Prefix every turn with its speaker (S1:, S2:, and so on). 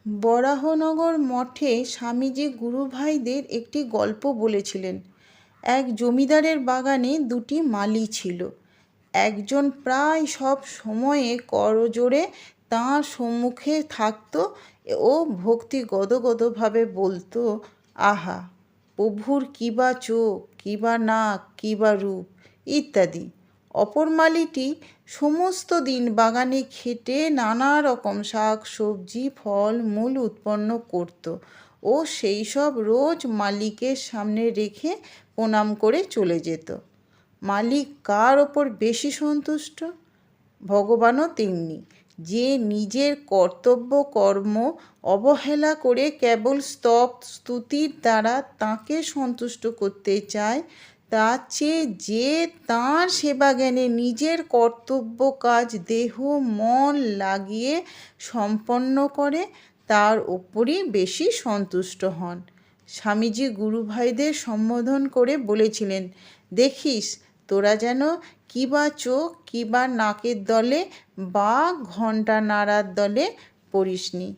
S1: বরাহনগর মঠে স্বামীজি গুরুভাইদের একটি গল্প বলেছিলেন। এক জমিদারের বাগানে দুটি মালি ছিল। একজন প্রায় সব সময়ে করজোড়ে তাঁর সম্মুখে থাকত ও ভক্তি গদগদভাবে বলতো, আহা, প্রভুর কিবা চোখ, কিবা নাক, কিবা রূপ ইত্যাদি। অপর মালিটি সমস্ত দিন বাগানে খেটে নানা রকম শাক সবজি ফল মূল উৎপন্ন করত ও সেই সব রোজ মালিকের সামনে রেখে প্রণাম করে চলে যেত। মালিক কার ওপর বেশি সন্তুষ্ট? ভগবানও তেমনি। যে নিজের কর্তব্য কর্ম অবহেলা করে কেবল স্তব স্তুতির দ্বারা তাঁকে সন্তুষ্ট করতে চায়, তার চেয়ে যে তাঁর সেবাজ্ঞানে নিজের কর্তব্য কাজ দেহ মন লাগিয়ে সম্পন্ন করে, তার ওপরই বেশি সন্তুষ্ট হন। স্বামীজি গুরুভাইদের সম্বোধন করে বলেছিলেন, দেখিস তোরা যেন কিবা চোখ কিবা নাকের দলে বা ঘণ্টা নাড়ার দলে পড়িসনি।